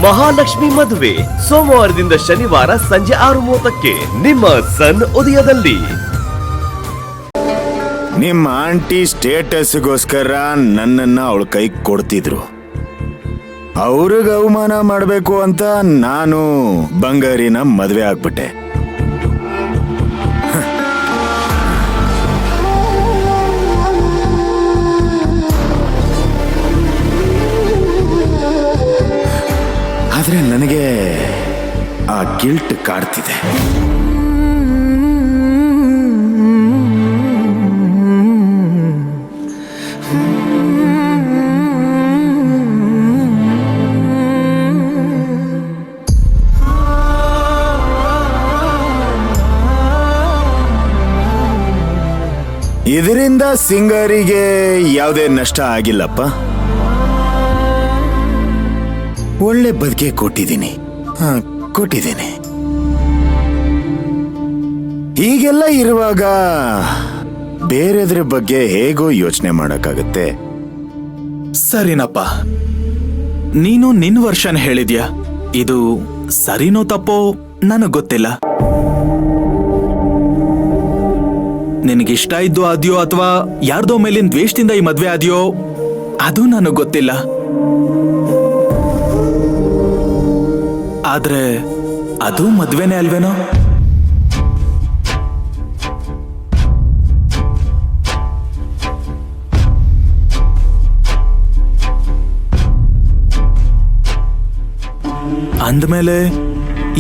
ಮಹಾಲಕ್ಷ್ಮಿ ಮದುವೆ ಸೋಮವಾರದಿಂದ ಶನಿವಾರ ಸಂಜೆ 6:30ಕ್ಕೆ ನಿಮ್ಮ ಸನ್ ಉದಯದಲ್ಲಿ. ನಿಮ್ಮ ಆಂಟಿ ಸ್ಟೇಟಸ್ಗೋಸ್ಕರ ನನ್ನನ್ನ ಅವಳ ಕೈ ಕೊಡ್ತಿದ್ರು. ಅವ್ರಿಗೆ ಅವಮಾನ ಮಾಡಬೇಕು ಅಂತ ನಾನು ಬಂಗಾರಿನ ಮದುವೆ ಆಗ್ಬಿಟ್ಟೆ. ಆದ್ರೆ ನನಗೆ ಆ ಗಿಲ್ಟ್ ಕಾಡ್ತಿದೆ. ಇದರಿಂದ ಸಿಂಗಾರಿಗೆ ಯಾವುದೇ ನಷ್ಟ ಆಗಿಲ್ಲಪ್ಪ. ಒಳ್ಳೆ ಬದುಕೆ ಕೊಟ್ಟಿದ್ದೀನಿ. ಹೀಗೆಲ್ಲ ಇರುವಾಗ ಬೇರೆದ್ರ ಬಗ್ಗೆ ಹೇಗೋ ಯೋಚನೆ ಮಾಡಕ್ಕಾಗತ್ತೆ. ಸರಿನಪ್ಪ, ನೀನು ನಿನ್ ವರ್ಷನ್ ಹೇಳಿದ್ಯಾ. ಇದು ಸರಿನೋ ತಪ್ಪೋ ನನಗ್ ಗೊತ್ತಿಲ್ಲ. ನಿನಗಿಷ್ಟ ಇದ್ದು ಆದ್ಯೋ ಅಥವಾ ಯಾರ್ದೋ ಮೇಲಿನ ದ್ವೇಷದಿಂದ ಈ ಮದ್ವೆ ಆದ್ಯೋ ಅದು ನನಗ್ ಗೊತ್ತಿಲ್ಲ. ಆದ್ರೆ ಅದು ಮದ್ವೆನೇ ಅಲ್ವೇನೋ? ಅಂದ್ಮೇಲೆ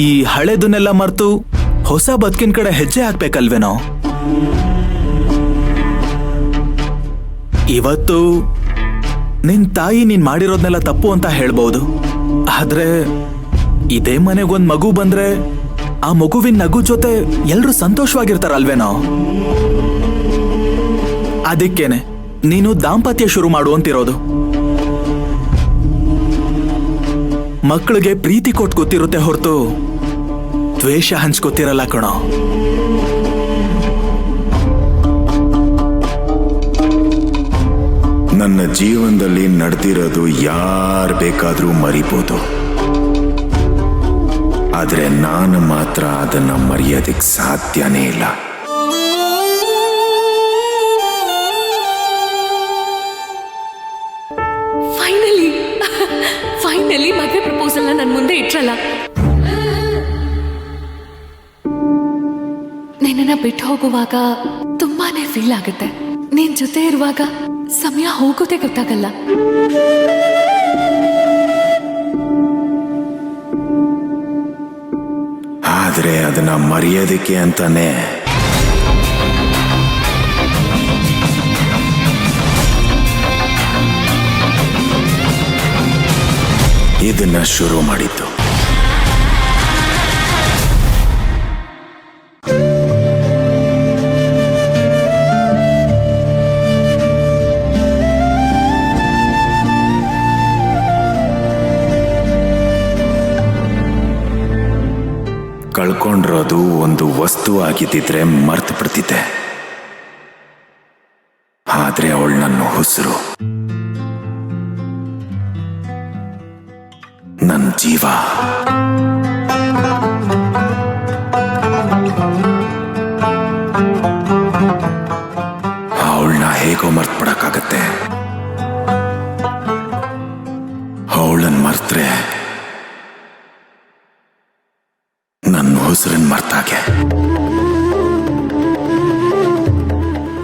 ಈ ಹಳೆದನ್ನೆಲ್ಲ ಮರ್ತು ಹೊಸ ಬದುಕಿನ ಕಡೆ ಹೆಜ್ಜೆ ಹಾಕ್ಬೇಕಲ್ವೇನೋ? ಇವತ್ತು ನಿನ್ ತಾಯಿ ನೀನ್ ಮಾಡಿರೋದ್ನೆಲ್ಲ ತಪ್ಪು ಅಂತ ಹೇಳ್ಬಹುದು. ಆದ್ರೆ ಇದೇ ಮನೆಗೊಂದ್ ಮಗು ಬಂದ್ರೆ ಆ ಮಗುವಿನ ನಗು ಜೊತೆ ಎಲ್ರು ಸಂತೋಷವಾಗಿರ್ತಾರಲ್ವೇನೋ? ಅದಕ್ಕೇನೆ ನೀನು ದಾಂಪತ್ಯ ಶುರು ಮಾಡುವಂತಿರೋದು. ಮಕ್ಕಳಿಗೆ ಪ್ರೀತಿ ಕೊಟ್ಟು ಗೊತ್ತಿರುತ್ತೆ ಹೊರತು ದ್ವೇಷ ಹಂಚ್ಕೊತಿರಲ್ಲ ಕಣೋ. ನನ್ನ ಜೀವನದಲ್ಲಿ ನಡೆದಿರೋದು ಯಾರು ಬೇಕಾದ್ರೂ ಮರಿಬೋದು. ಆದ್ರೆ ನಾನು ಮಾತ್ರ ಅದನ್ನ ಮರೆಯೋದಕ್ಕೆ ಸಾಧ್ಯನೇ ಇಲ್ಲ. ಫೈನಲಿ ಮದುವೆ ಪ್ರಪೋಸಲ್ ನನ್ನ ಮುಂದೆ ಇಟ್ರಲ್ಲ. ನಿನ್ನನ್ನ ಬಿಟ್ಟು ಹೋಗುವಾಗ ತುಂಬಾನೇ ಫೀಲ್ ಆಗುತ್ತೆ. ನಿನ್ ಜೊತೆ ಇರುವಾಗ ಸಮಯ ಹೋಗೋದೇ ಗೊತ್ತಾಗಲ್ಲ. ಆದ್ರೆ ಅದನ್ನ ಮರೆಯೋದಕ್ಕೆ ಅಂತಾನೆ ಇದನ್ನ ಶುರು ಮಾಡಿದ್ದು. ಕಳ್ಕೊಂಡಿರೋದು ಒಂದು ವಸ್ತು ಆಗಿದ್ದಿದ್ರೆ ಮರ್ತು ಬಿಡ್ತಿದ್ದೆ. ಆದ್ರೆ ಅವಳು ನನ್ನ ಉಸಿರು, ನನ್ನ ಜೀವ. ಅವಳನ್ನ ಹೇಗೋ ಮರ್ತು ಬಿಡಕ್ಕಾಗತ್ತೆ? ಅವಳನ್ನ ಮರ್ತ್ರೆ ನನ್ನ ಉಸಿರನ್ನ ಮರ್ತಾಗೆ.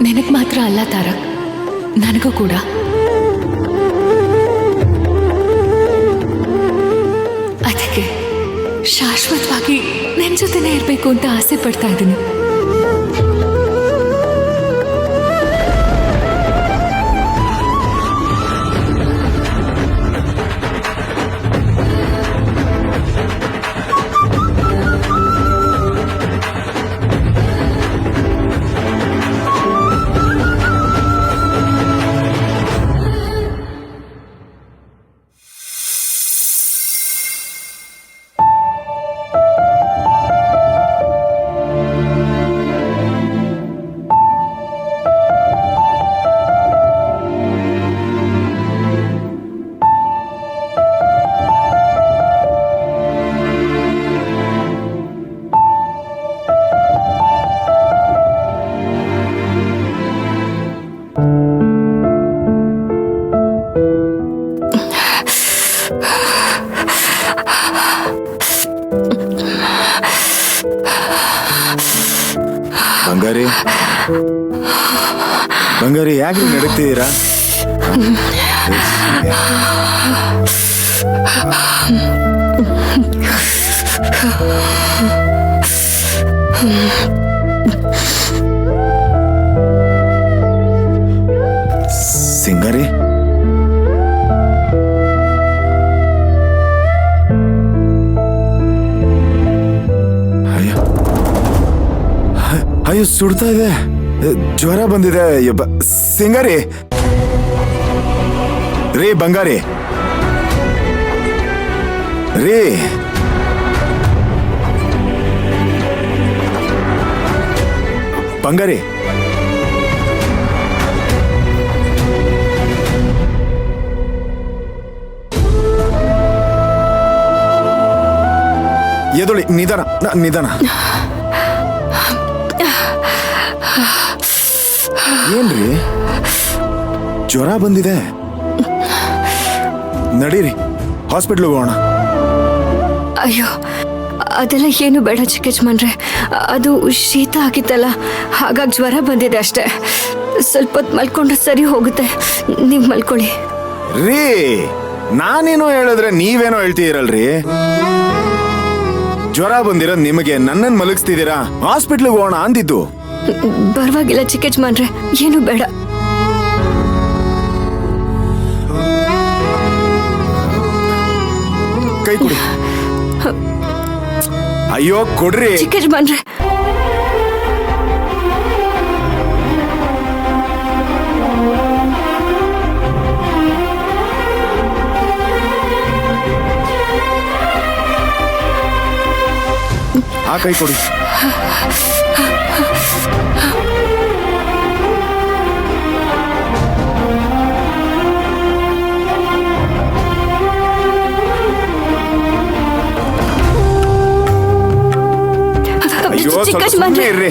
ನಿನಗ್ ಮಾತ್ರ ಅಲ್ಲ ತಾರಕ್, ನನಗೂ ಕೂಡ. ಅದಕ್ಕೆ ಶಾಶ್ವತವಾಗಿ ನಿನ್ ಜೊತೆನೇ ಇರ್ಬೇಕು ಅಂತ ಆಸೆ ಪಡ್ತಾ ಇದ್ದೀನಿ. ಬಂಗಾರಿ ಬಂಗಾರಿ ಯಾಕೆ ನಡಕ್ತಿದ್ದೀರಾ? ಸಿಂಗಾರಿ ಅಯ್ಯೋ ಅಯ್ಯೋ ಸುಡ್ತಾ ಇದೆ, ಜ್ವರ ಬಂದಿದೆ. ಸಿಂಗಾರಿ ರೀ, ಬಂಗಾರಿ ರೀ, ಬಂಗಾರಿ ಎದುಳಿ, ನಿಧಾನ ನಿಧಾನ. ಏನ್ರಿ ಜ್ವರ ಬಂದಿದೆ? ನಡೀರಿ ಹಾಸ್ಪಿಟ್ಲ್ಗೆ ಹೋಗೋಣ. ಅಯ್ಯೋ, ಅದೆಲ್ಲ ಏನು ಬೇಡ ಚಿಕ್ಕ ಯಜಮಾನ್ರೆ. ಅದು ಶೀತ ಆಗಿತ್ತಲ್ಲ, ಹಾಗಾಗಿ ಜ್ವರ ಬಂದಿದೆ ಅಷ್ಟೇ. ಸ್ವಲ್ಪ ಹೊತ್ತು ಮಲ್ಕೊಂಡು ಸರಿ ಹೋಗುತ್ತೆ, ನೀವು ಮಲ್ಕೊಳ್ಳಿ. ರೀ, ನಾನೇನೋ ಹೇಳಿದ್ರೆ ನೀವೇನೋ ಹೇಳ್ತೀರಲ್ರಿ. ಜ್ವರ ಬಂದಿರೋದ್ ನಿಮಗೆ, ನನ್ನನ್ನು ಮಲಗಿಸ್ತಿದ್ದೀರಾ? ಹಾಸ್ಪಿಟ್ಲಿಗೆ ಹೋಗೋಣ ಅಂದಿದ್ದು. ಪರವಾಗಿಲ್ಲ ಚಿಕ್ಕ ಯಜಮಾನ್ರೆ, ಏನು ಬೇಡ. ಕೈ ಕೊಡಿ. ಅಯ್ಯೋ ಕೊಡ್ರಿ. ಚಿಕ್ಕ ಯಜಮಾನ್ರೆ, ಆ ಕೈ ಕೊಡಿ. ಅಯ್ಯೋ, ಚಿಕ್ಕ ಸ್ವಲ್ಪ ಸುಮ್ನೆ ಯಜಮಾನ್ರೆ. ಇರ್ರಿ.